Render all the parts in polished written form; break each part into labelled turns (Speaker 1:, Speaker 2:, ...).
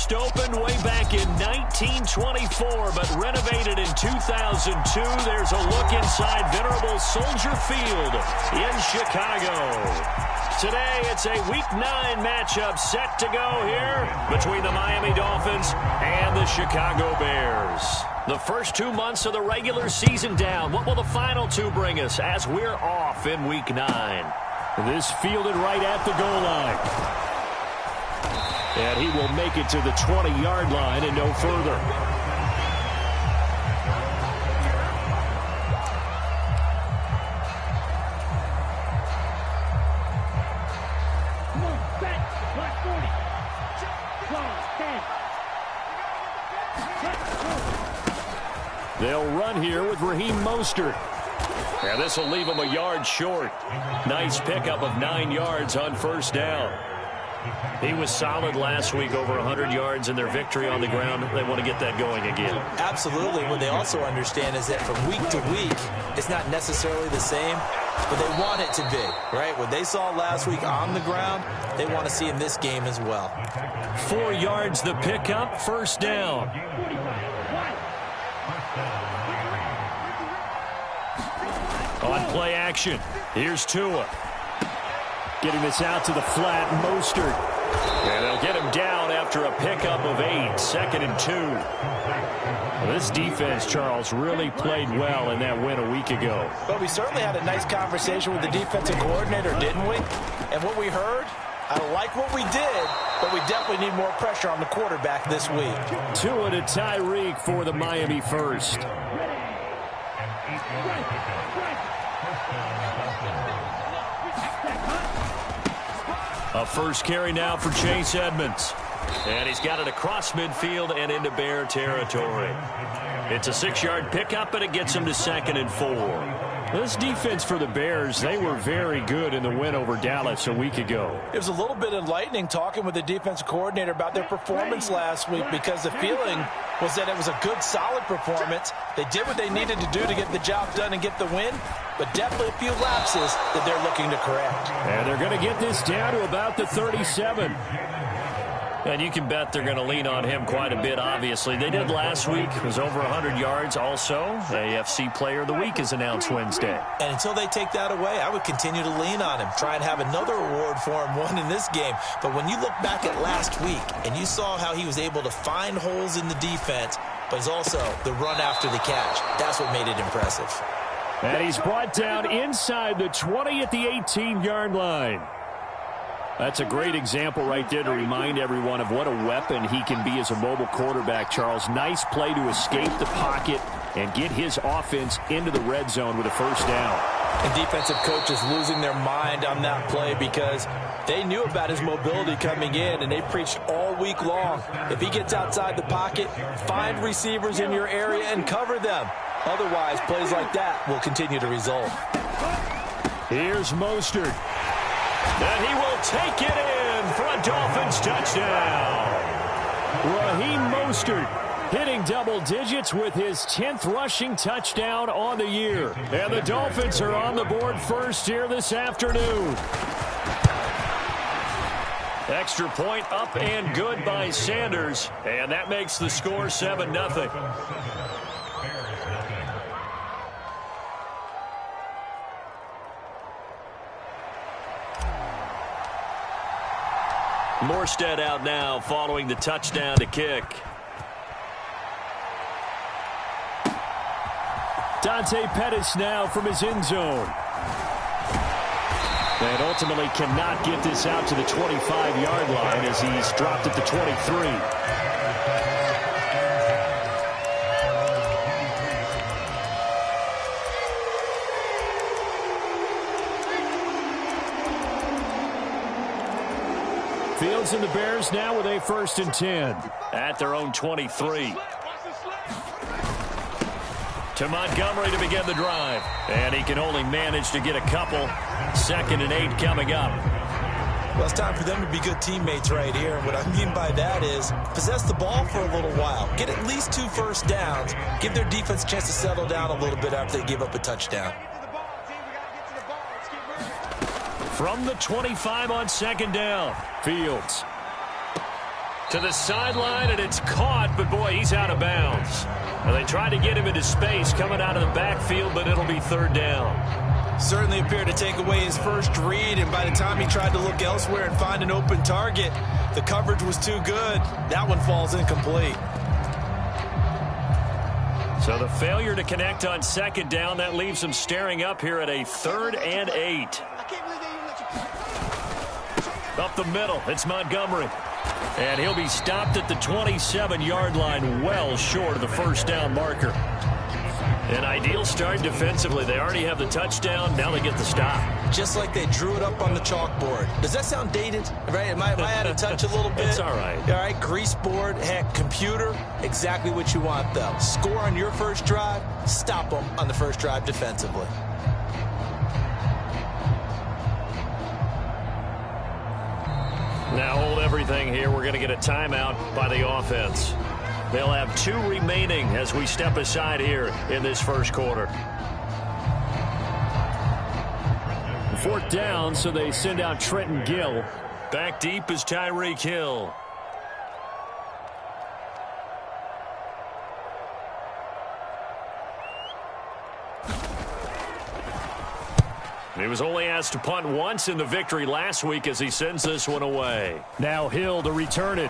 Speaker 1: First opened way back in 1924, but renovated in 2002. There's a look inside venerable Soldier Field in Chicago. Today, it's a Week 9 matchup set to go here between the Miami Dolphins and the Chicago Bears. The first 2 months of the regular season down. What will the final two bring us as we're off in Week 9? This fielded right at the goal line. And he will make it to the 20-yard line and no further. They'll run here with Raheem Mostert. And this will leave him a yard short. Nice pickup of 9 yards on first down. He was solid last week, over 100 yards in their victory on the ground. They want to get that going again.
Speaker 2: Absolutely. What they also understand is that from week to week, it's not necessarily the same, but they want it to be, right? What they saw last week on the ground, they want to see in this game as well.
Speaker 1: 4 yards the pickup, first down. On play action, here's Tua. Getting this out to the flat, Mostert. And they'll get him down after a pickup of 8, 2nd and 2. Well, this defense, Charles, really played well in that win a week ago.
Speaker 2: But we certainly had a nice conversation with the defensive coordinator, didn't we? And what we heard, I like what we did, but we definitely need more pressure on the quarterback this week.
Speaker 1: Tua to Tyreek for the Miami first. A first carry now for Chase Edmonds. And he's got it across midfield and into Bear territory. It's a 6-yard pickup, and it gets him to 2nd and 4. This defense for the Bears, they were very good in the win over Dallas a week ago.
Speaker 2: It was a little bit enlightening talking with the defensive coordinator about their performance last week, because the feeling was that it was a good, solid performance. They did what they needed to do to get the job done and get the win, but definitely a few lapses that they're looking to correct.
Speaker 1: And they're going to get this down to about the 37. And you can bet they're going to lean on him quite a bit, obviously. They did last week. It was over 100 yards also. AFC Player of the Week is announced Wednesday.
Speaker 2: And until they take that away, I would continue to lean on him. Try and have another award for him, one in this game. But when you look back at last week and you saw how he was able to find holes in the defense, but it's also the run after the catch. That's what made it impressive.
Speaker 1: And he's brought down inside the 20 at the 18-yard line. That's a great example right there to remind everyone of what a weapon he can be as a mobile quarterback, Charles. Nice play to escape the pocket and get his offense into the red zone with a first down.
Speaker 2: And defensive coaches losing their mind on that play because they knew about his mobility coming in, and they preached all week long. If he gets outside the pocket, find receivers in your area and cover them. Otherwise, plays like that will continue to result.
Speaker 1: Here's Mostert. And he will take it in for a Dolphins touchdown. Raheem Mostert hitting double digits with his 10th rushing touchdown on the year. And the Dolphins are on the board first here this afternoon. Extra point up and good by Sanders. And that makes the score 7-0. Morstead out now following the touchdown to kick. Dante Pettis now from his end zone. And ultimately cannot get this out to the 25-yard line as he's dropped at the 23. Fields and the Bears now with a 1st and 10 at their own 23. To Montgomery to begin the drive. And he can only manage to get a couple. 2nd and 8 coming up.
Speaker 2: Well, it's time for them to be good teammates right here. And what I mean by that is possess the ball for a little while. Get at least 2 first downs. Give their defense a chance to settle down a little bit after they give up a touchdown. From the 25 on 2nd down.
Speaker 1: Fields To the sideline, and it's caught, but boy, he's out of bounds. Well, they tried to get him into space coming out of the backfield, but it'll be third down.
Speaker 2: Certainly appeared to take away his first read, and by the time he tried to look elsewhere and find an open target, the coverage was too good. That one falls incomplete.
Speaker 1: So the failure to connect on second down, that leaves him staring up here at a 3rd and 8. Up the middle, it's Montgomery. And he'll be stopped at the 27-yard line, well short of the first down marker. An ideal start defensively. They already have the touchdown. Now they get the stop.
Speaker 2: Just like they drew it up on the chalkboard. Does that sound dated? Right? Am I out of touch a little bit?
Speaker 1: It's all right.
Speaker 2: All right, grease board, heck, computer, exactly what you want, though. Score on your first drive, stop them on the first drive defensively.
Speaker 1: Now hold everything here. We're going to get a timeout by the offense. They'll have 2 remaining as we step aside here in this first quarter. 4th down, so they send out Trenton Gill. Back deep is Tyreek Hill. He was only asked to punt once in the victory last week as he sends this one away. Now Hill to return it.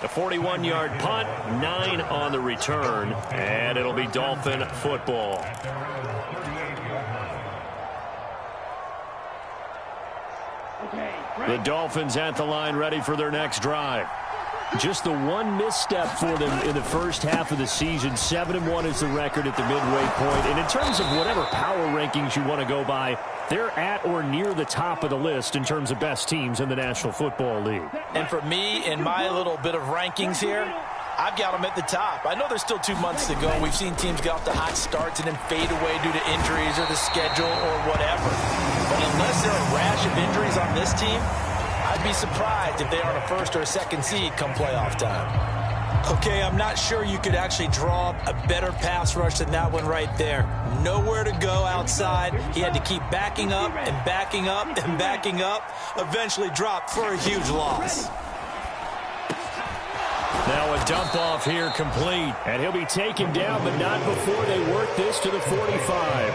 Speaker 1: A 41-yard punt, 9 on the return, and it'll be Dolphin football. The Dolphins at the line ready for their next drive. Just the one misstep for them in the first half of the season. 7-1 is the record at the midway point. And in terms of whatever power rankings you want to go by, they're at or near the top of the list in terms of best teams in the National Football League.
Speaker 2: And for me, in my little bit of rankings here, I've got them at the top. I know there's still 2 months to go. We've seen teams get off to hot starts and then fade away due to injuries or the schedule or whatever. But unless there are a rash of injuries on this team, I'd be surprised if they aren't a 1st or a 2nd seed come playoff time. Okay, I'm not sure you could actually draw up a better pass rush than that one right there. Nowhere to go outside. He had to keep backing up and backing up and backing up. Eventually dropped for a huge loss.
Speaker 1: Now a dump off here complete. And he'll be taken down, but not before they work this to the 45.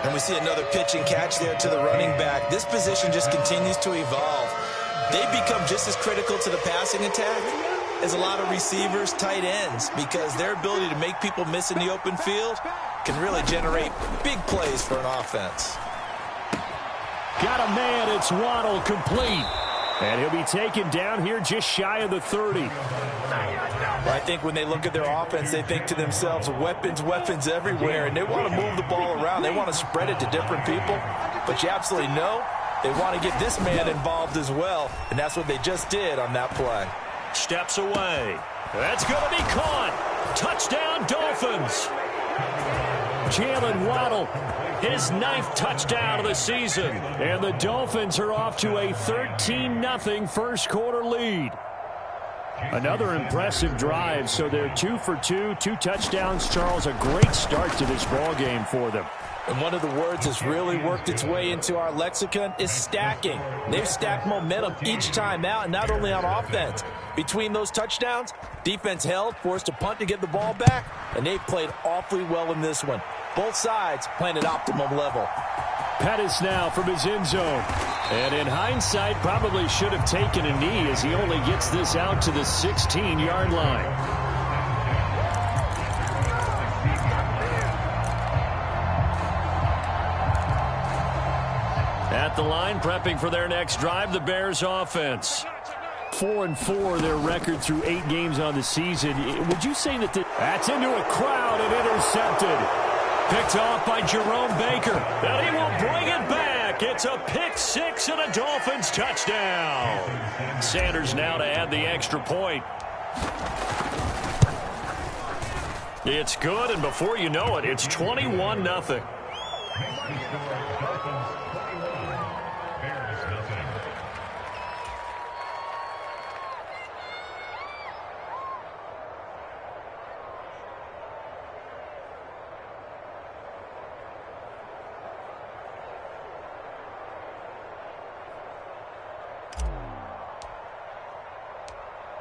Speaker 2: And we see another pitch and catch there to the running back. This position just continues to evolve. They've become just as critical to the passing attack as a lot of receivers, tight ends, because their ability to make people miss in the open field can really generate big plays for an offense.
Speaker 1: Got a man, it's Waddle, complete. And he'll be taken down here just shy of the 30.
Speaker 2: Well, I think when they look at their offense, they think to themselves, weapons, weapons everywhere, and they want to move the ball around. They want to spread it to different people, but you absolutely know they want to get this man involved as well, and that's what they just did on that play.
Speaker 1: Steps away. That's going to be caught. Touchdown, Dolphins. Jalen Waddle, his 9th touchdown of the season. And the Dolphins are off to a 13-0 first quarter lead. Another impressive drive, so they're 2 for 2, 2 touchdowns. Charles, a great start to this ball game for them.
Speaker 2: And one of the words that's really worked its way into our lexicon is stacking. They've stacked momentum each time out, and not only on offense. Between those touchdowns, defense held, forced a punt to get the ball back, and they've played awfully well in this one. Both sides playing at optimum level.
Speaker 1: Pettis now from his end zone. And in hindsight, probably should have taken a knee as he only gets this out to the 16-yard line. At the line, prepping for their next drive, the Bears offense. 4-4 their record through 8 games on the season. Would you say that that's into a crowd and intercepted? Picked off by Jerome Baker. And he will bring it back. It's a pick 6 and a Dolphins touchdown. Sanders now to add the extra point. It's good, and before you know it, it's 21-0.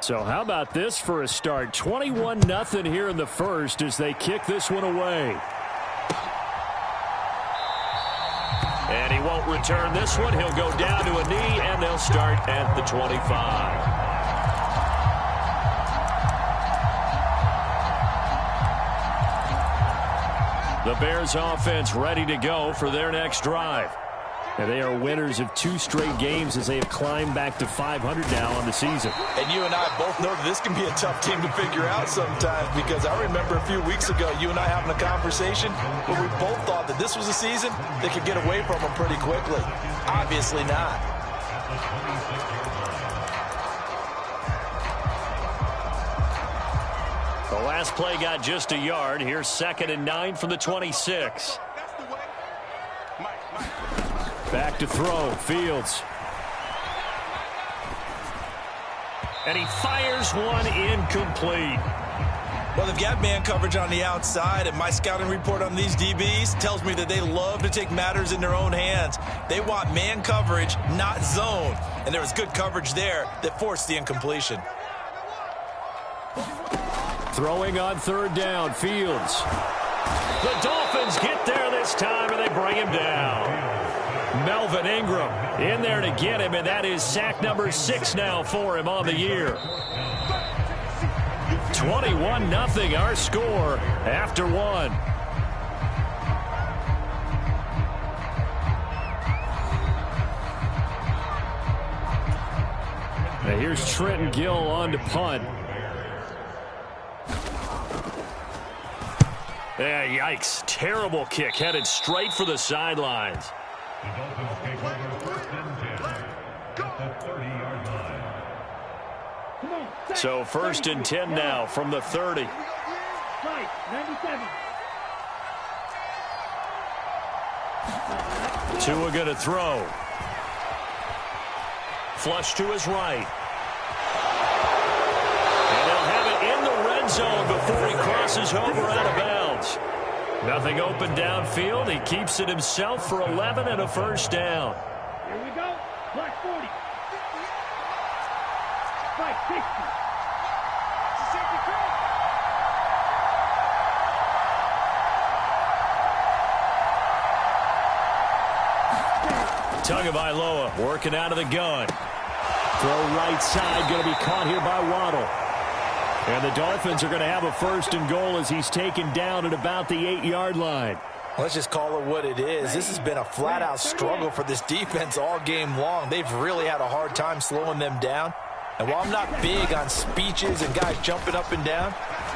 Speaker 1: So how about this for a start? 21-0 here in the first as they kick this one away. And he won't return this one. He'll go down to a knee, and they'll start at the 25. The Bears offense ready to go for their next drive. And they are winners of 2 straight games as they have climbed back to 500 now on the season.
Speaker 2: And you and I both know that this can be a tough team to figure out sometimes, because I remember a few weeks ago you and I having a conversation where we both thought that this was a season that could get away from them pretty quickly. Obviously not.
Speaker 1: The last play got just a yard. Here's 2nd and 9 from the 26. Back to throw. Fields. And he fires one incomplete.
Speaker 2: Well, they've got man coverage on the outside, and my scouting report on these DBs tells me that they love to take matters in their own hands. They want man coverage, not zone. And there was good coverage there that forced the incompletion.
Speaker 1: Throwing on 3rd down. Fields. The Dolphins get there this time, and they bring him down. Melvin Ingram in there to get him, and that is sack number 6 now for him on the year. 21-0 our score after 1. Now here's Trenton Gill on to punt. Yeah, yikes. Terrible kick headed straight for the sidelines. So 1st and 10 now from the 30. Tua going to throw. Flush to his right. And he'll have it in the red zone before he crosses over out of bounds. Nothing open downfield. He keeps it himself for 11 and a first down.
Speaker 3: Here we go. Black 40. Strike 60.
Speaker 1: Tagovailoa working out of the gun. Throw right side, going to be caught here by Waddle. And the Dolphins are going to have a 1st and goal as he's taken down at about the 8-yard line.
Speaker 2: Let's just call it what it is. This has been a flat-out struggle for this defense all game long. They've really had a hard time slowing them down. And while I'm not big on speeches and guys jumping up and down,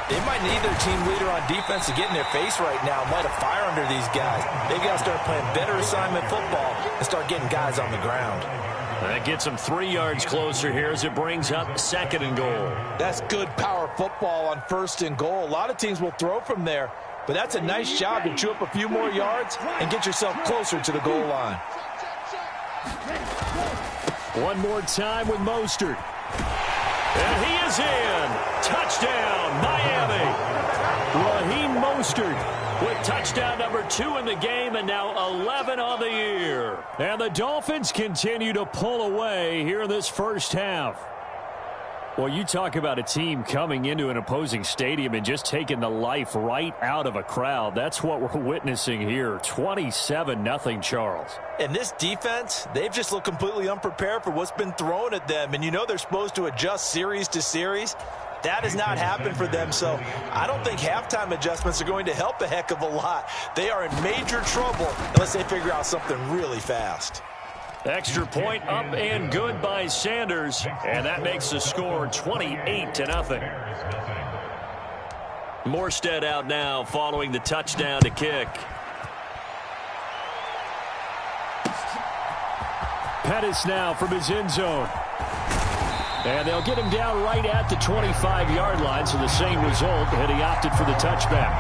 Speaker 2: they might need their team leader on defense to get in their face right now and light a fire under these guys. They've got to start playing better assignment football and start getting guys on the ground.
Speaker 1: That gets them 3 yards closer here as it brings up 2nd and goal.
Speaker 2: That's good power football on 1st and goal. A lot of teams will throw from there, but that's a nice job to chew up a few more yards and get yourself closer to the goal line.
Speaker 1: One more time with Mostert. And he is in. Touchdown, Miami. Raheem Mostert with touchdown number 2 in the game, and now 11 on the year. And the Dolphins continue to pull away here in this first half. Well, you talk about a team coming into an opposing stadium and just taking the life right out of a crowd. That's what we're witnessing here. 27-0, Charles.
Speaker 2: And this defense, they've just looked completely unprepared for what's been thrown at them. And you know they're supposed to adjust series to series. That has not happened for them, so I don't think halftime adjustments are going to help a heck of a lot. They are in major trouble unless they figure out something really fast.
Speaker 1: Extra point up and good by Sanders, and that makes the score 28-0. Morstead out now following the touchdown to kick. Pettis now from his end zone. And they'll get him down right at the 25-yard line, so the same result, and he opted for the touchback.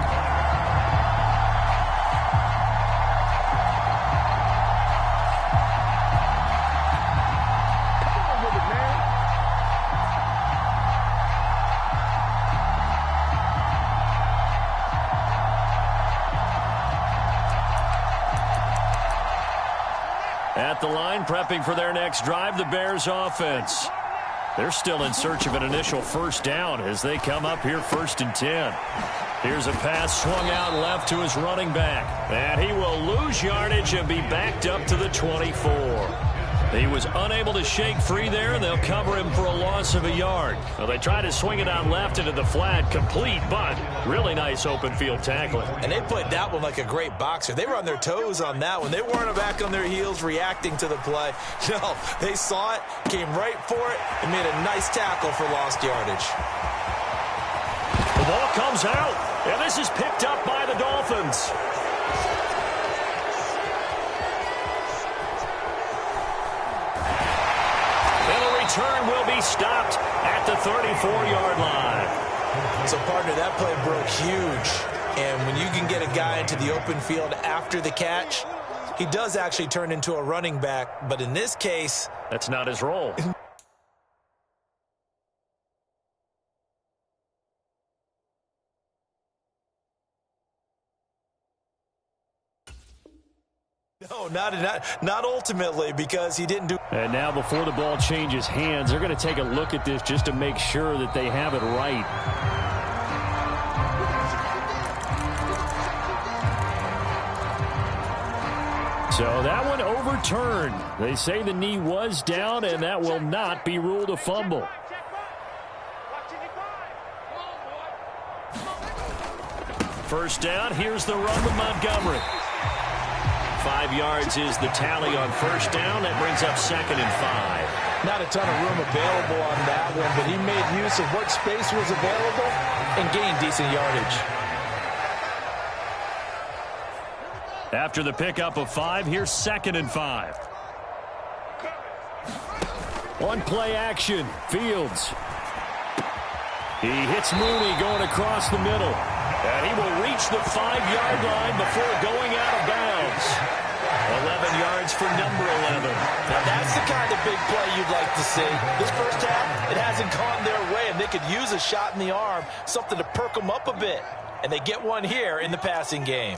Speaker 1: At the line, prepping for their next drive, the Bears offense. They're still in search of an initial first down as they come up here 1st and 10. Here's a pass swung out left to his running back. And he will lose yardage and be backed up to the 24. He was unable to shake free there, and they'll cover him for a loss of a yard. Well, they try to swing it out left into the flat, complete, but really nice open field tackling.
Speaker 2: And they played that one like a great boxer. They were on their toes on that one. They weren't back on their heels reacting to the play. No, they saw it, came right for it, and made a nice tackle for lost yardage.
Speaker 1: The ball comes out, and this is picked up by the Dolphins. Turn will be stopped at the 34-yard line.
Speaker 2: So, partner, that play broke huge. And when you can get a guy into the open field after the catch, he does actually turn into a running back. But in this case,
Speaker 1: that's not his role.
Speaker 2: No, not ultimately, because he didn't do.
Speaker 1: And now before the ball changes hands, they're going to take a look at this just to make sure that they have it right. So that one overturned. They say the knee was down, and that will not be ruled a fumble. First down, here's the run with Montgomery. 5 yards is the tally on first down. That brings up 2nd and 5.
Speaker 2: Not a ton of room available on that one, but he made use of what space was available and gained decent yardage.
Speaker 1: After the pickup of 5, here's 2nd and 5. One play action. Fields. He hits Mooney going across the middle. And he will reach the 5-yard line before going out of bounds. 11 yards for number 11.
Speaker 2: Now that's the kind of big play you'd like to see. This first half, it hasn't gone their way, and they could use a shot in the arm, something to perk them up a bit. And they get one here in the passing game.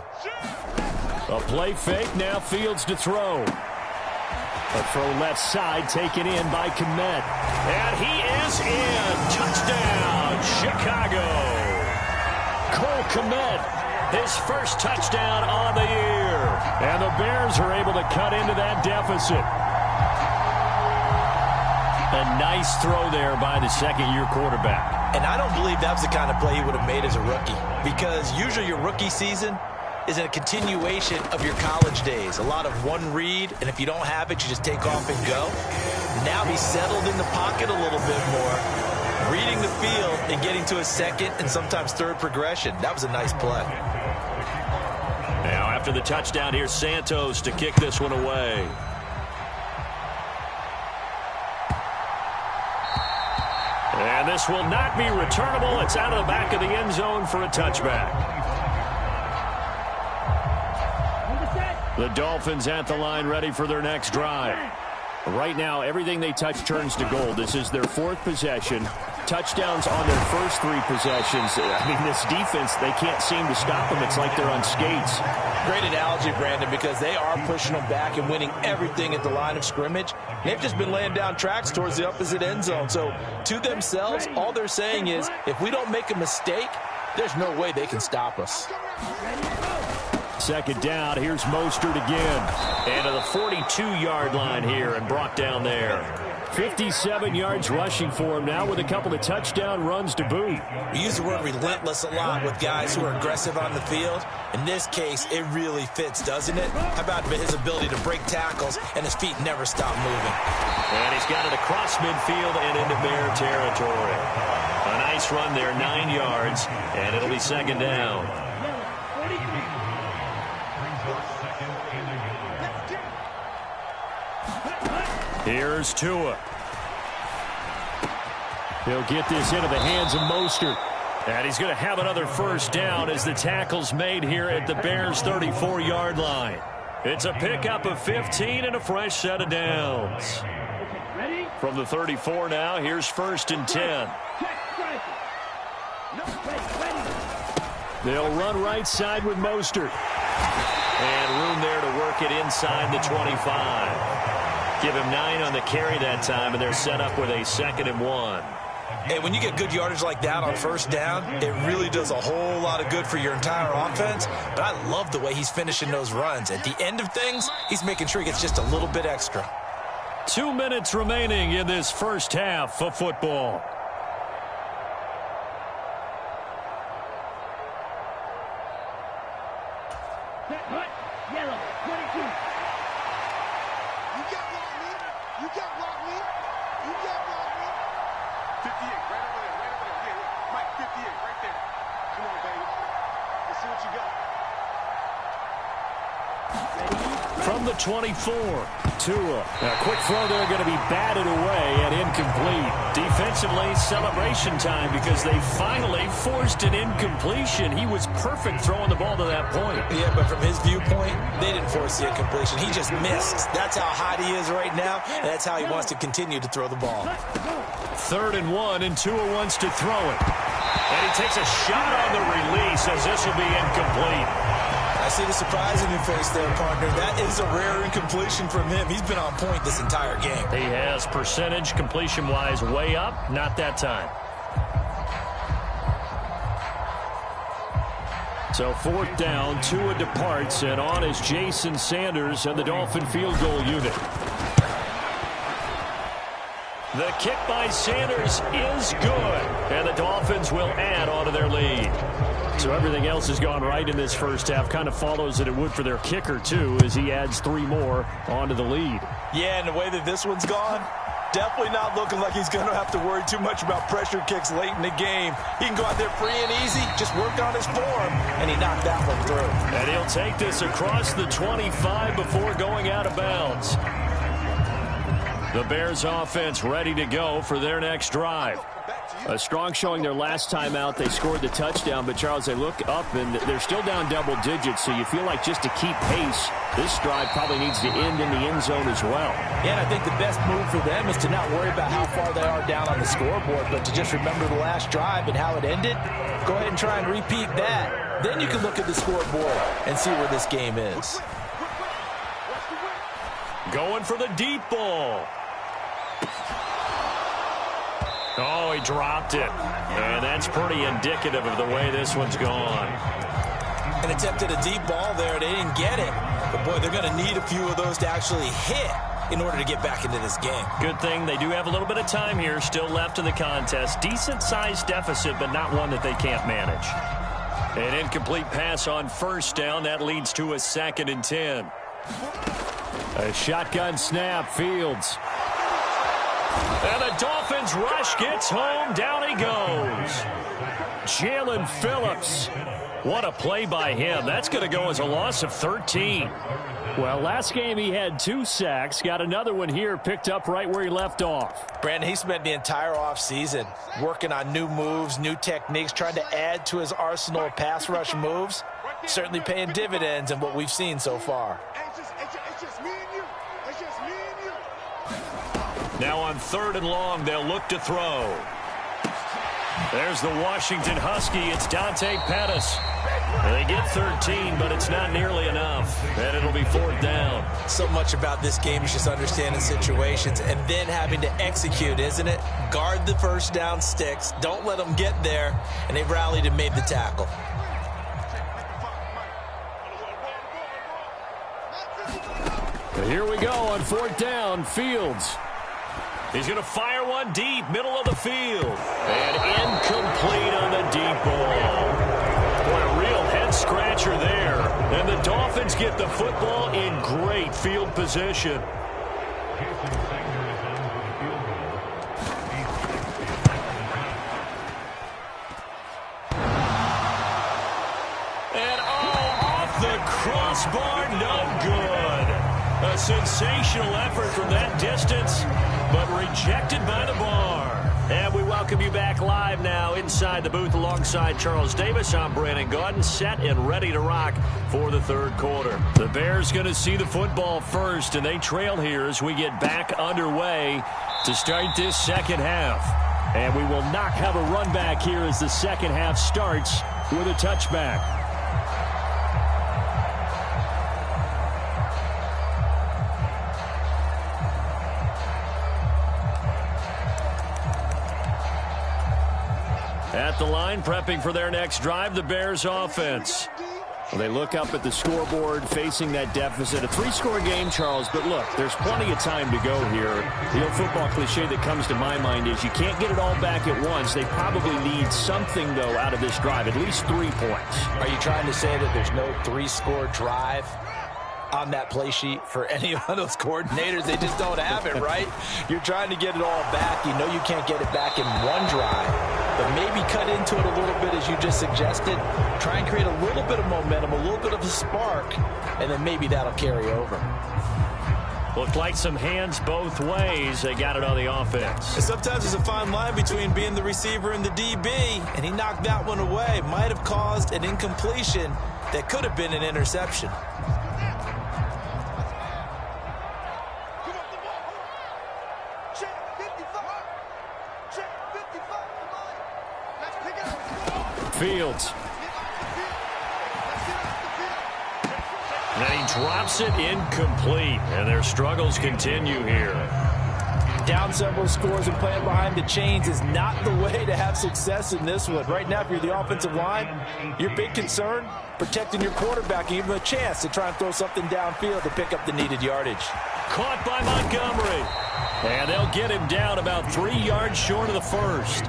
Speaker 1: A play fake, now Fields to throw. A throw left side taken in by Kmet. And he is in. Touchdown, Chicago. Cole Kmet, his first touchdown on the year. And the Bears are able to cut into that deficit. A nice throw there by the second-year quarterback.
Speaker 2: And I don't believe that was the kind of play he would have made as a rookie, because usually your rookie season is a continuation of your college days. A lot of one read, and if you don't have it, you just take off and go. Now he's settled in the pocket a little bit more, reading the field and getting to a second and sometimes third progression. That was a nice play.
Speaker 1: Now after the touchdown, here's Santos to kick this one away. And this will not be returnable. It's out of the back of the end zone for a touchback. The Dolphins at the line, ready for their next drive. Right now, everything they touch turns to gold. This is their 4th possession. Touchdowns on their first 3 possessions. I mean, this defense, they can't seem to stop them. It's like they're on skates.
Speaker 2: Great analogy, Brandon, because they are pushing them back and winning everything at the line of scrimmage. They've just been laying down tracks towards the opposite end zone. So, to themselves, all they're saying is, if we don't make a mistake, there's no way they can stop us.
Speaker 1: Second down, here's Mostert again. And to the 42-yard line here and brought down there. 57 yards rushing for him now with a couple of touchdown runs to boot.
Speaker 2: We use the word relentless a lot with guys who are aggressive on the field. In this case, it really fits, doesn't it? How about his ability to break tackles and his feet never stop moving?
Speaker 1: And he's got it across midfield and into Bear territory. A nice run there, 9 yards, and it'll be second down. Here's Tua. He'll get this into the hands of Mostert. And he's going to have another first down as the tackle's made here at the Bears' 34-yard line. It's a pickup of 15 and a fresh set of downs. From the 34 now, here's 1st and 10. They'll run right side with Mostert. And room there to work it inside the 25. Give him 9 on the carry that time, and they're set up with a 2nd and 1.
Speaker 2: Hey, when you get good yardage like that on first down, it really does a whole lot of good for your entire offense. But I love the way he's finishing those runs. At the end of things, he's making sure he gets just a little bit extra.
Speaker 1: 2 minutes remaining in this first half of football.
Speaker 3: Set, hut, yellow, 22.
Speaker 4: You got block me. You got block me. You got block me. 58, right over there, right over there. Yeah. Mike, 58, right there. Come on, baby. Let's see what you got.
Speaker 1: From the 24, Tua. A quick throw there going to be batted away and incomplete. Defensively, celebration time because they finally forced an incompletion. He was perfect throwing the ball to that point.
Speaker 2: Yeah, but from his viewpoint, they didn't force the incompletion. He just missed. That's how hot he is right now, and that's how he wants to continue to throw the ball.
Speaker 1: 3rd and 1, and Tua wants to throw it. And he takes a shot on the release as this will be incomplete.
Speaker 2: I see the surprise in your face there, partner. That is a rare incompletion from him. He's been on point this entire game.
Speaker 1: He has percentage completion-wise way up. Not that time. So 4th down, Tua departs, and on is Jason Sanders and the Dolphin field goal unit. The kick by Sanders is good, and the Dolphins will add on to their lead. So everything else has gone right in this first half. Kind of follows that it would for their kicker, too, as he adds 3 more onto the lead.
Speaker 2: Yeah, and the way that this one's gone, definitely not looking like he's going to have to worry too much about pressure kicks late in the game. He can go out there free and easy, just work on his form, and he knocked that one through.
Speaker 1: And he'll take this across the 25 before going out of bounds. The Bears offense ready to go for their next drive. A strong showing their last time out. They scored the touchdown, but Charles, they look up and they're still down double digits, so you feel like just to keep pace, this drive probably needs to end in the end zone as well.
Speaker 2: Yeah, and I think the best move for them is to not worry about how far they are down on the scoreboard, but to just remember the last drive and how it ended. Go ahead and try and repeat that. Then you can look at the scoreboard and see where this game is.
Speaker 1: Going for the deep ball. Oh, he dropped it. And that's pretty indicative of the way this one's gone.
Speaker 2: An attempt at a deep ball there. They didn't get it. But, boy, they're going to need a few of those to actually hit in order to get back into this game.
Speaker 1: Good thing they do have a little bit of time here still left in the contest. Decent-sized deficit, but not one that they can't manage. An incomplete pass on 1st down. That leads to a 2nd and 10. A shotgun snap, Fields. And the Dolphins rush gets home. Down he goes. Jalen Phillips. What a play by him. That's going to go as a loss of 13. Well, last game he had 2 sacks. Got another one here picked up right where he left off.
Speaker 2: Brandon, he spent the entire offseason working on new moves, new techniques, trying to add to his arsenal of pass rush moves. Certainly paying dividends in what we've seen so far.
Speaker 4: It's just me and you. It's just me and you.
Speaker 1: Now on 3rd and long, they'll look to throw. There's the Washington Husky. It's Dante Pettis. They get 13, but it's not nearly enough. And it'll be 4th down.
Speaker 2: So much about this game is just understanding situations and then having to execute, isn't it? Guard the first down sticks. Don't let them get there. And they rallied and made the tackle.
Speaker 1: Here we go on 4th down. Fields. He's going to fire one deep, middle of the field. And incomplete on the deep ball. What a real head-scratcher there. And the Dolphins get the football in great field position. And off the crossbar, no good. A sensational effort from that distance, but rejected by the bar. And we welcome you back live now inside the booth alongside Charles Davis. I'm Brandon Gaudin, set and ready to rock for the 3rd quarter. The Bears going to see the football first, and they trail here as we get back underway to start this 2nd half. And we will not have a run back here as the 2nd half starts with a touchback. At the line, prepping for their next drive, the Bears offense. Well, they look up at the scoreboard, facing that deficit. A 3-score game, Charles, but look, there's plenty of time to go here. The old football cliche that comes to my mind is you can't get it all back at once. They probably need something, though, out of this drive, at least 3 points.
Speaker 2: Are you trying to say that there's no 3-score drive on that play sheet for any of those coordinators? They just don't have it, right? You're trying to get it all back. You know you can't get it back in one drive, but maybe cut into it a little bit as you just suggested. Try and create a little bit of momentum, a little bit of a spark, and then maybe that'll carry over.
Speaker 1: Looked like some hands both ways. They got it on the offense.
Speaker 2: And sometimes there's a fine line between being the receiver and the DB, and he knocked that one away. Might have caused an incompletion that could have been an interception.
Speaker 1: Fields. And then he drops it incomplete, and their struggles continue here.
Speaker 2: Down several scores and playing behind the chains is not the way to have success in this one. Right now, if you're the offensive line, your big concern, protecting your quarterback and give him a chance to try and throw something downfield to pick up the needed yardage.
Speaker 1: Caught by Montgomery. And they'll get him down about 3 yards short of the first.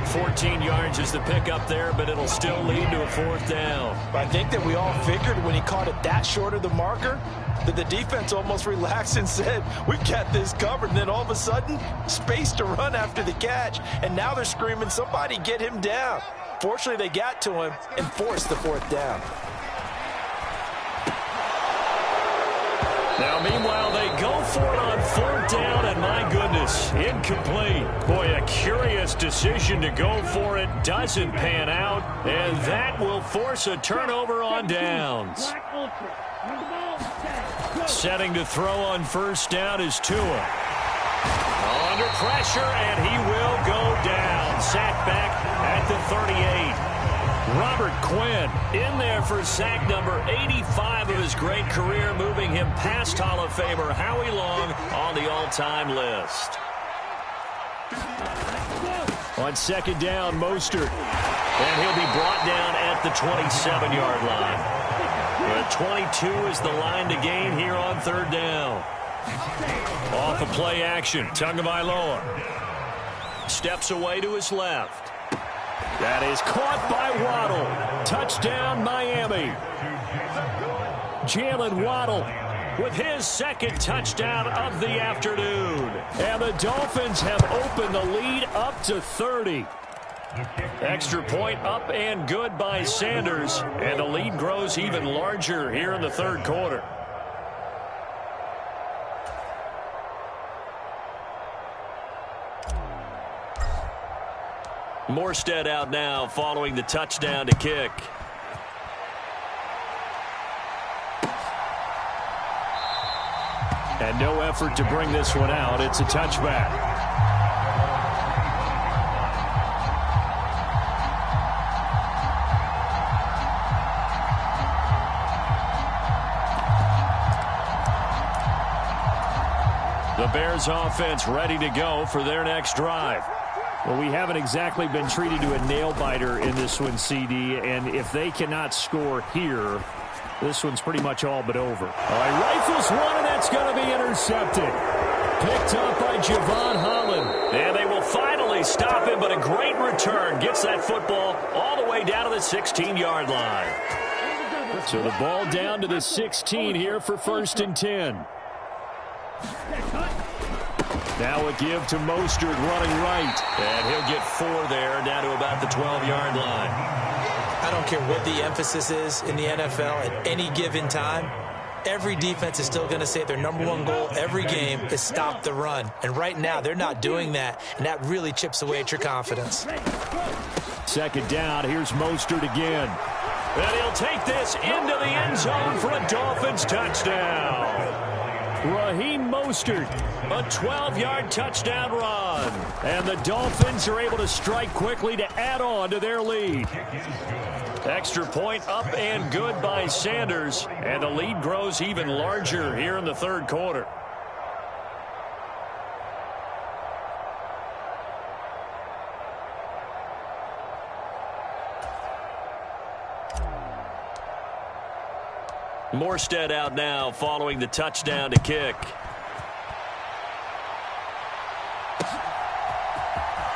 Speaker 1: 14 yards is the pickup there, but it'll still lead to a 4th down.
Speaker 2: I think that we all figured when he caught it that short of the marker that the defense almost relaxed and said, we've got this covered. And then all of a sudden, space to run after the catch. And now they're screaming, somebody get him down. Fortunately, they got to him and forced the 4th down.
Speaker 1: Now, meanwhile, they go for it on 4th down, and my goodness, incomplete. Boy, a curious decision to go for it. Doesn't pan out, and that will force a turnover on downs. Setting to throw on 1st down is Tua. Under pressure, and he will go down. Sacked back at the 38. Robert Quinn in there for sack number 85 of his great career, moving him past Hall of Famer Howie Long on the all-time list. On 2nd down, Mostert. And he'll be brought down at the 27-yard line. But 22 is the line to gain here on 3rd down. Off of play action, Tagovailoa steps away to his left. That is caught by Waddle. Touchdown, Miami. Jalen Waddle with his 2nd touchdown of the afternoon. And the Dolphins have opened the lead up to 30. Extra point up and good by Sanders. And the lead grows even larger here in the 3rd quarter. Morstead out now following the touchdown to kick. And no effort to bring this one out. It's a touchback. The Bears offense ready to go for their next drive. Well, we haven't exactly been treated to a nail-biter in this one, CD, and if they cannot score here, this one's pretty much all but over. All right, rifles one, and that's going to be intercepted. Picked up by Javon Holland. And they will finally stop him, but a great return. Gets that football all the way down to the 16-yard line. So the ball down to the 16 here for 1st and 10. Now a give to Mostert running right. And he'll get 4 there, down to about the 12-yard line.
Speaker 2: I don't care what the emphasis is in the NFL at any given time. Every defense is still going to say their #1 goal every game is stop the run. And right now, they're not doing that, and that really chips away at your confidence.
Speaker 1: 2nd down, here's Mostert again. And he'll take this into the end zone for a Dolphins touchdown. Raheem Mostert, a 12-yard touchdown run. And the Dolphins are able to strike quickly to add on to their lead. Extra point up and good by Sanders. And the lead grows even larger here in the 3rd quarter. Morstead out now following the touchdown to kick.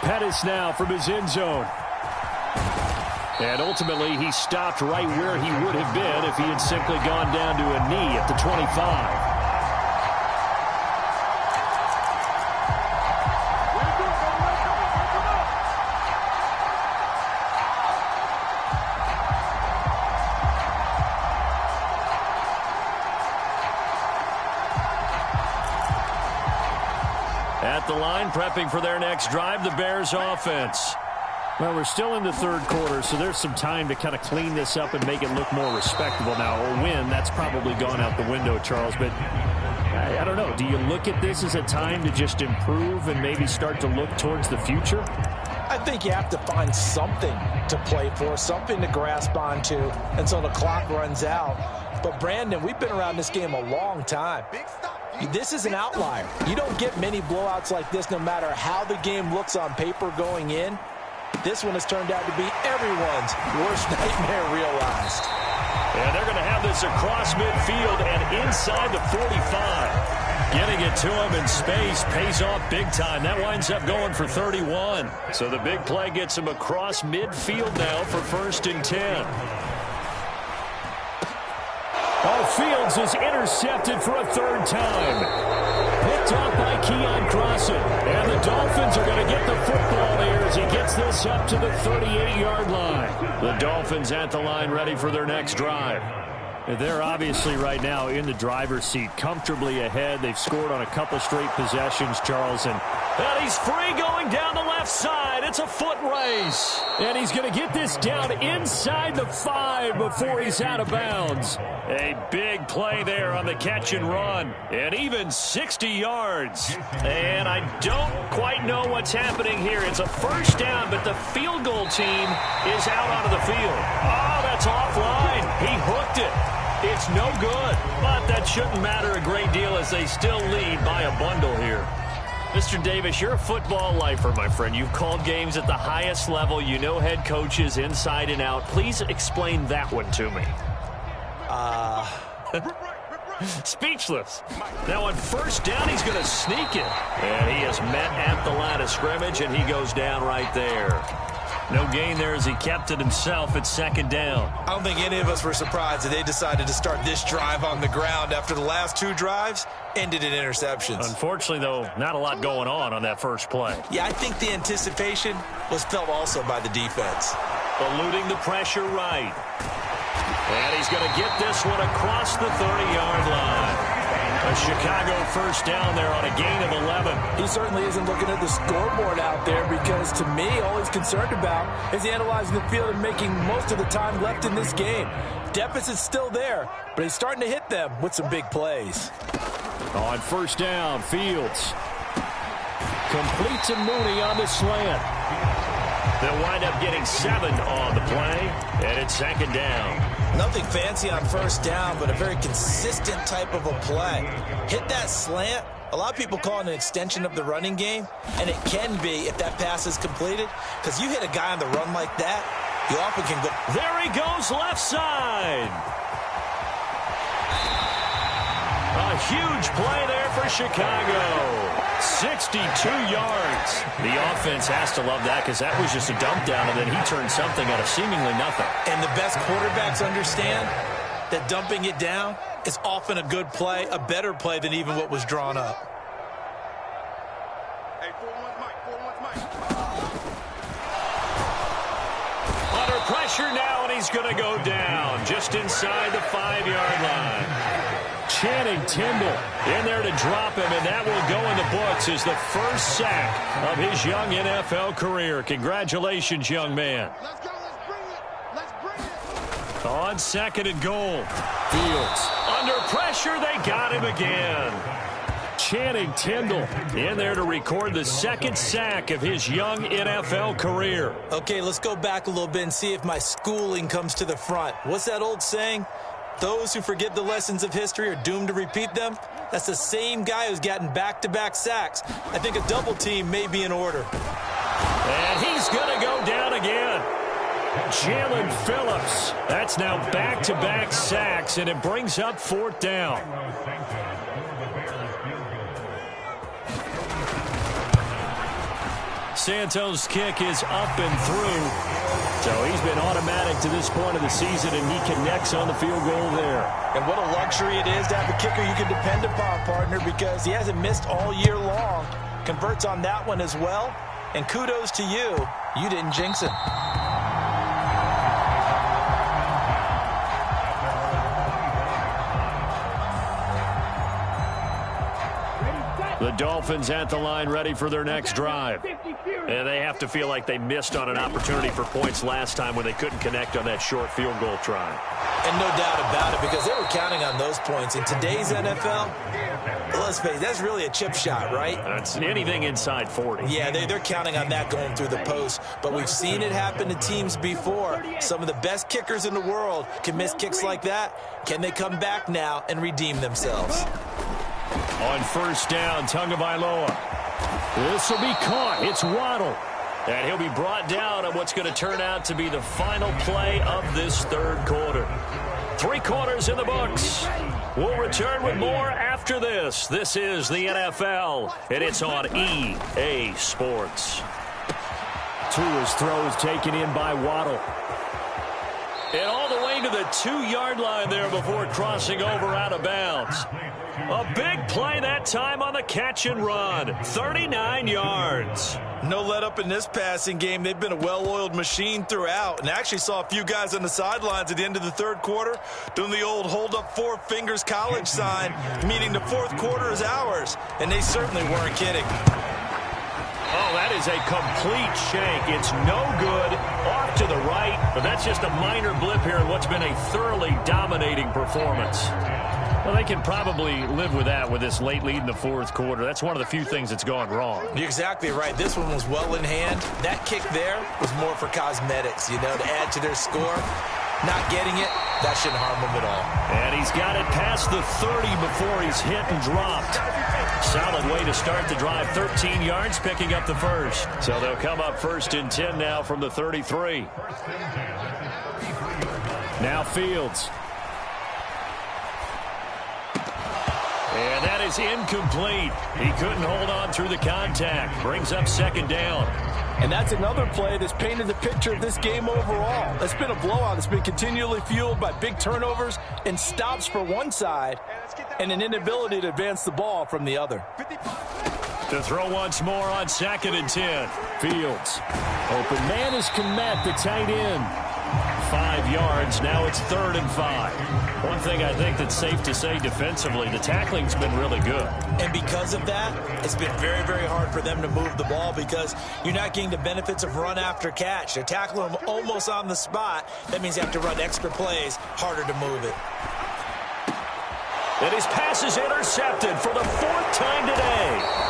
Speaker 1: Pettis now from his end zone. And ultimately, he stopped right where he would have been if he had simply gone down to a knee at the 25. At the line, prepping for their next drive, the Bears offense. Well, we're still in the third quarter, so there's some time to kind of clean this up and make it look more respectable now. A win, that's probably gone out the window, Charles, but I don't know. Do you look at this as a time to just improve and maybe start to look towards the future?
Speaker 2: I think you have to find something to play for, something to grasp onto until the clock runs out. But, Brandon, we've been around this game a long time. This is an outlier. You don't get many blowouts like this no matter how the game looks on paper going in. This one has turned out to be everyone's worst nightmare realized.
Speaker 1: And they're going to have this across midfield and inside the 45. Getting it to him in space pays off big time. That winds up going for 31. So the big play gets him across midfield now for 1st and 10. Fields is intercepted for a 3rd time. Picked up by Keion Crossen. And the Dolphins are going to get the football there as he gets this up to the 38-yard line. The Dolphins at the line ready for their next drive. They're obviously right now in the driver's seat, comfortably ahead. They've scored on a couple straight possessions, Charles. And he's free going down the left side. It's a foot race. And he's going to get this down inside the 5 before he's out of bounds. A big play there on the catch and run. And even 60 yards. And I don't quite know what's happening here. It's a 1st down, but the field goal team is out onto the field. Oh, that's offline. He hooked it. It's no good, but that shouldn't matter a great deal as they still lead by a bundle here. Mr. Davis, you're a football lifer, my friend. You've called games at the highest level. You know head coaches inside and out. Please explain that one to me. Speechless. Now on 1st down, he's going to sneak it. And he is met at the line of scrimmage, and he goes down right there. No gain there as he kept it himself at 2nd down.
Speaker 2: I don't think any of us were surprised that they decided to start this drive on the ground after the last 2 drives ended in interceptions.
Speaker 1: Unfortunately, though, not a lot going on that first play.
Speaker 2: Yeah, I think the anticipation was felt also by the defense.
Speaker 1: Eluding the pressure right. And he's going to get this one across the 30-yard line. A Chicago 1st down there on a gain of 11.
Speaker 2: He certainly isn't looking at the scoreboard out there because, to me, all he's concerned about is analyzing the field and making most of the time left in this game. Deficit's still there, but he's starting to hit them with some big plays.
Speaker 1: On 1st down, Fields completes to Mooney on the slant. They'll wind up getting 7 on the play, and it's 2nd down.
Speaker 2: Nothing fancy on 1st down, but a very consistent type of a play. Hit that slant. A lot of people call it an extension of the running game, and it can be if that pass is completed, because you hit a guy on the run like that, you often can go.
Speaker 1: There he goes, left side. A huge play there for Chicago. 62 yards. The offense has to love that because that was just a dump down, and then he turned something out of seemingly nothing.
Speaker 2: And the best quarterbacks understand that dumping it down is often a good play, a better play than even what was drawn up.
Speaker 4: Hey, 4-1 Mike, 4-1 Mike.
Speaker 1: Under pressure now, and he's going to go down just inside the 5-yard line. Channing Tindall in there to drop him, and that will go in the books as the first sack of his young NFL career. Congratulations, young man.
Speaker 4: Let's go, let's bring it. Let's bring it.
Speaker 1: On 2nd and goal. Fields under pressure, they got him again. Channing Tindall in there to record the 2nd sack of his young NFL career.
Speaker 2: Okay, let's go back a little bit and see if my schooling comes to the front. What's that old saying? Those who forget the lessons of history are doomed to repeat them. That's the same guy who's gotten back-to-back sacks. I think a double team may be in order.
Speaker 1: And he's going to go down again. Jalen Phillips. That's now back-to-back sacks, and it brings up 4th down. Santos' kick is up and through. So he's been automatic to this point of the season, and he connects on the field goal there.
Speaker 2: And what a luxury it is to have a kicker you can depend upon, partner, because he hasn't missed all year long. Converts on that one as well. And kudos to you. You didn't jinx it.
Speaker 1: The Dolphins at the line ready for their next drive. And they have to feel like they missed on an opportunity for points last time when they couldn't connect on that short field goal try.
Speaker 2: And no doubt about it, because they were counting on those points. In today's NFL, let's face it, that's really a chip shot, right?
Speaker 1: That's anything inside 40.
Speaker 2: Yeah, they're counting on that going through the post. But we've seen it happen to teams before. Some of the best kickers in the world can miss kicks like that. Can they come back now and redeem themselves?
Speaker 1: On 1st down, Tagovailoa. This will be caught. It's Waddle. And he'll be brought down on what's going to turn out to be the final play of this 3rd quarter. 3 quarters in the books. We'll return with more after this. This is the NFL, and it's on EA Sports. Tua's throw is taken in by Waddle. And all the way to the 2-yard line there before crossing over out of bounds. A big play that time on the catch and run. 39 yards.
Speaker 2: No let up in this passing game. They've been a well-oiled machine throughout. And actually saw a few guys on the sidelines at the end of the 3rd quarter doing the old hold up 4 fingers college sign, meaning the 4th quarter is ours. And they certainly weren't kidding.
Speaker 1: Oh, that is a complete shank. It's no good. Off to the right. But that's just a minor blip here in what's been a thoroughly dominating performance. Well, they can probably live with that with this late lead in the 4th quarter. That's one of the few things that's gone wrong.
Speaker 2: You're exactly right. This one was well in hand. That kick there was more for cosmetics, to add to their score. Not getting it, that shouldn't harm them at all.
Speaker 1: And he's got it past the 30 before he's hit and dropped. Solid way to start the drive. 13 yards, picking up the first. So they'll come up 1st and 10 now from the 33. Now Fields. And that is incomplete. He couldn't hold on through the contact. Brings up 2nd down.
Speaker 2: And that's another play that's painted the picture of this game overall. It's been a blowout. It's been continually fueled by big turnovers and stops for one side and an inability to advance the ball from the other.
Speaker 1: To throw once more on 2nd and 10. Fields. Open man is Kmet, the tight end. 5 yards. Now it's 3rd and 5. One thing I think that's safe to say defensively, the tackling's been really good.
Speaker 2: And because of that, it's been very, very hard for them to move the ball because you're not getting the benefits of run after catch. They're tackling them almost on the spot. That means you have to run extra plays, harder to move it.
Speaker 1: And his pass is intercepted for the 4th time today.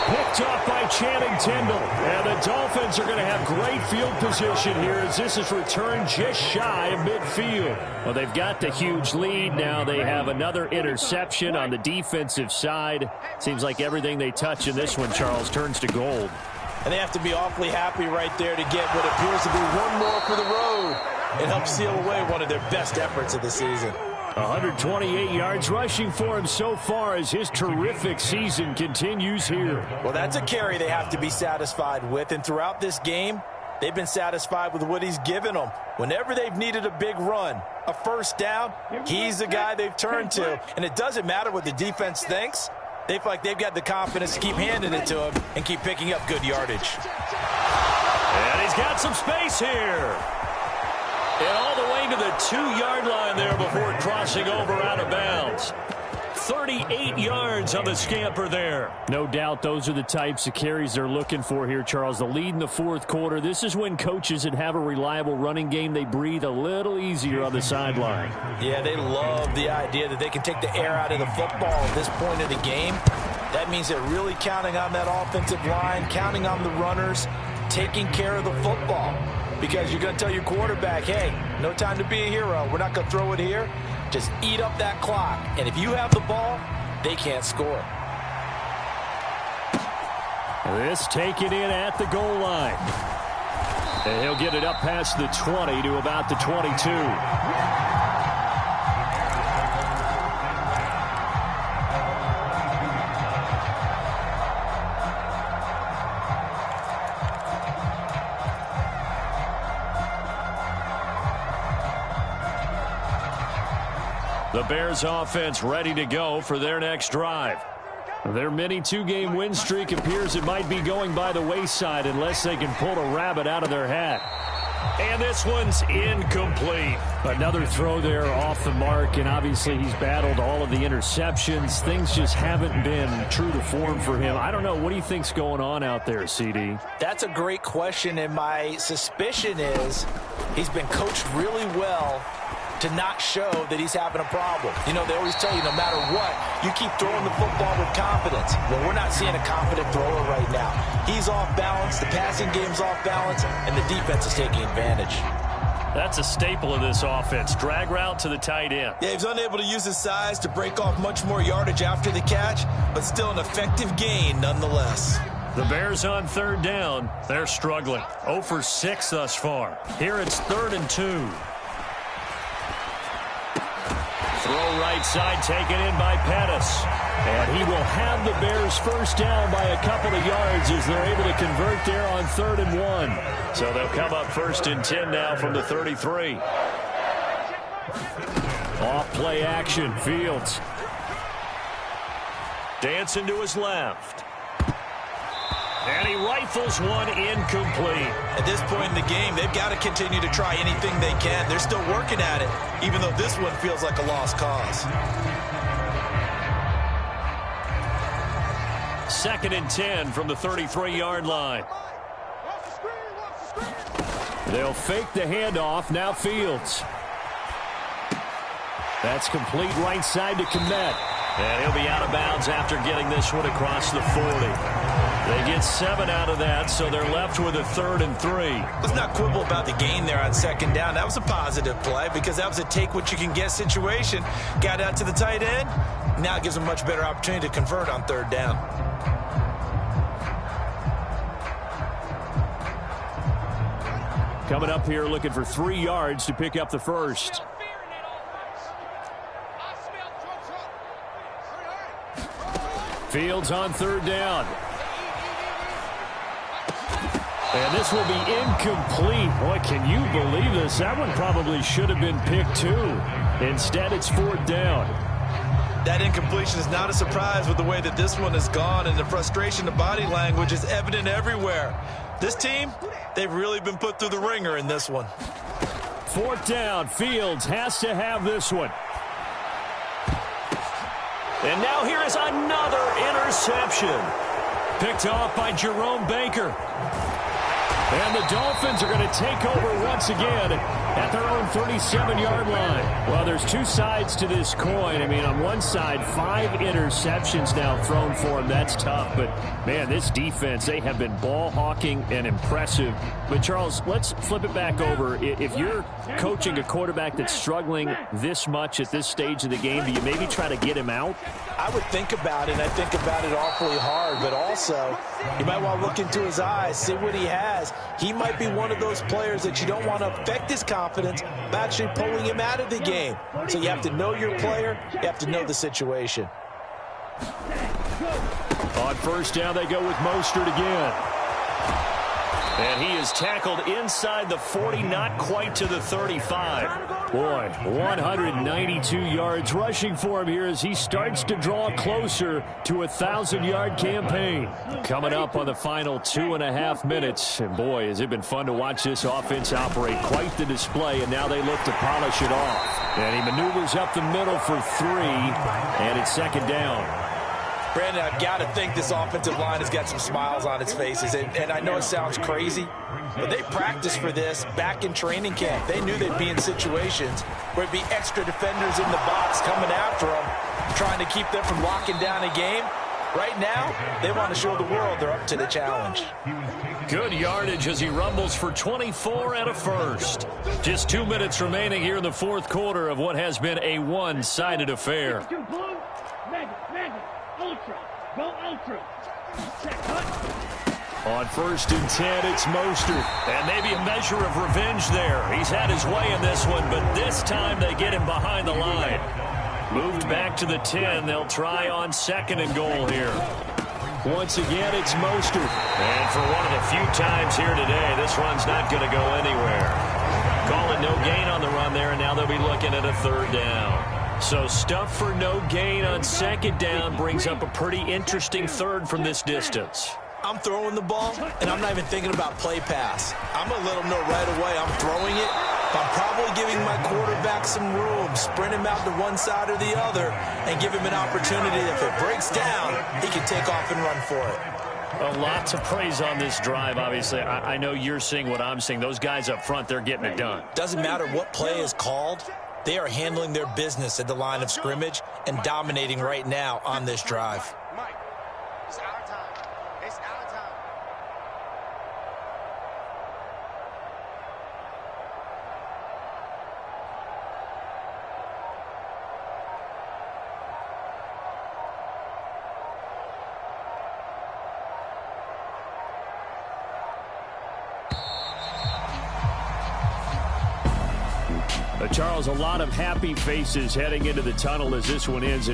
Speaker 1: Picked off by Channing Tindall. And the Dolphins are going to have great field position here as this is returned just shy of midfield. Well, they've got the huge lead. Now they have another interception on the defensive side. Seems like everything they touch in this one, Charles, turns to gold.
Speaker 2: And they have to be awfully happy right there to get what appears to be one more for the road. It helps seal away one of their best efforts of the season.
Speaker 1: 128 yards rushing for him so far as his terrific season continues here.
Speaker 2: Well, that's a carry they have to be satisfied with. And throughout this game, they've been satisfied with what he's given them. Whenever they've needed a big run, a 1st down, he's the guy they've turned to. And it doesn't matter what the defense thinks. They feel like they've got the confidence to keep handing it to him and keep picking up good yardage.
Speaker 1: And he's got some space here. And all the way to the 2-yard line there before crossing over out of bounds. 38 yards on the scamper there. No doubt those are the types of carries they're looking for here, Charles. The lead in the 4th quarter. This is when coaches that have a reliable running game, they breathe a little easier on the sideline.
Speaker 2: Yeah, they love the idea that they can take the air out of the football at this point of the game. That means they're really counting on that offensive line, counting on the runners, taking care of the football. Because you're going to tell your quarterback, hey, no time to be a hero. We're not going to throw it here. Just eat up that clock. And if you have the ball, they can't score.
Speaker 1: This taken in at the goal line. And he'll get it up past the 20 to about the 22. The Bears offense ready to go for their next drive. Their mini two-game win streak appears it might be going by the wayside unless they can pull a rabbit out of their hat. And this one's incomplete. Another throw there off the mark, and obviously he's battled all of the interceptions. Things just haven't been true to form for him. I don't know. What do you think's going on out there, CD?
Speaker 2: That's a great question, and my suspicion is he's been coached really well to not show that he's having a problem. You know, they always tell you no matter what, you keep throwing the football with confidence. Well, we're not seeing a confident thrower right now. He's off balance, the passing game's off balance, and the defense is taking advantage.
Speaker 1: That's a staple of this offense. Drag route to the tight end.
Speaker 2: Yeah, he's unable to use his size to break off much more yardage after the catch, but still an effective gain nonetheless.
Speaker 1: The Bears on third down. They're struggling. 0 for 6 thus far. Here it's 3rd and 2. Throw right side taken in by Pettis. And he will have the Bears first down by a couple of yards as they're able to convert there on 3rd and 1. So they'll come up 1st and 10 now from the 33. Off play action. Fields. Dancing to his left. And he rifles one incomplete.
Speaker 2: At this point in the game, they've got to continue to try anything they can. They're still working at it, even though this one feels like a lost cause.
Speaker 1: 2nd and 10 from the 33-yard line. They'll fake the handoff. Now Fields. That's complete right side to Kmet. And he'll be out of bounds after getting this one across the 40. They get 7 out of that, so they're left with a 3rd and 3.
Speaker 2: Let's not quibble about the gain there on 2nd down. That was a positive play because that was a take-what-you-can-get situation. Got out to the tight end. Now it gives them a much better opportunity to convert on 3rd down.
Speaker 1: Coming up here looking for 3 yards to pick up the first. Fields on 3rd down. And this will be incomplete. Boy, can you believe this? That one probably should have been picked too. Instead, it's 4th down.
Speaker 2: That incompletion is not a surprise with the way that this one has gone, and the frustration, the body language is evident everywhere. This team, they've really been put through the ringer in this one.
Speaker 1: 4th down. Fields has to have this one. And now here is another interception. Picked off by Jerome Baker. And the Dolphins are going to take over once again at their own 37-yard line. Well, there's 2 sides to this coin. I mean, on one side, 5 interceptions now thrown for them. That's tough. But, man, this defense, they have been ball hawking and impressive. But, Charles, let's flip it back over. If you're coaching a quarterback that's struggling this much at this stage of the game, do you maybe try to get him out?
Speaker 2: I would think about it, and I think about it awfully hard. But also, you might want to look into his eyes, see what he has. He might be one of those players that you don't want to affect his confidence by actually pulling him out of the game. So you have to know your player. You have to know the situation.
Speaker 1: On 1st down, they go with Mostert again. And he is tackled inside the 40, not quite to the 35. Boy, 192 yards rushing for him here as he starts to draw closer to a 1,000-yard campaign. Coming up on the final 2.5 minutes. And boy, has it been fun to watch this offense operate. Quite the display, and now they look to polish it off. And he maneuvers up the middle for 3, and it's 2nd down.
Speaker 2: Brandon, I've got to think this offensive line has got some smiles on its faces. And I know it sounds crazy, but they practiced for this back in training camp. They knew they'd be in situations where it'd be extra defenders in the box coming after them, trying to keep them from locking down a game. Right now, they want to show the world they're up to the challenge.
Speaker 1: Good yardage as he rumbles for 24 and a first. Just 2 minutes remaining here in the 4th quarter of what has been a one-sided affair.
Speaker 3: Ultra. Go ultra. Check, hut.
Speaker 1: On 1st and 10, it's Mostert. And maybe a measure of revenge there. He's had his way in this one, but this time they get him behind the line. Moved back to the 10. They'll try on 2nd and goal here. Once again, it's Mostert. And for one of the few times here today, this run's not going to go anywhere. Call it no gain on the run there, and now they'll be looking at a 3rd down. So stuff for no gain on 2nd down brings up a pretty interesting 3rd from this distance.
Speaker 2: I'm throwing the ball, and I'm not even thinking about play pass. I'm going to let them know right away I'm throwing it. I'm probably giving my quarterback some room, sprint him out to one side or the other, and give him an opportunity. If it breaks down, he can take off and run for it.
Speaker 1: A lot to praise on this drive, obviously. I know you're seeing what I'm seeing. Those guys up front, they're getting it done.
Speaker 2: Doesn't matter what play is called. They are handling their business at the line of scrimmage and dominating right now on this drive.
Speaker 4: Mike, it's out of time. It's out of time.
Speaker 1: Charles, a lot of happy faces heading into the tunnel as this one ends.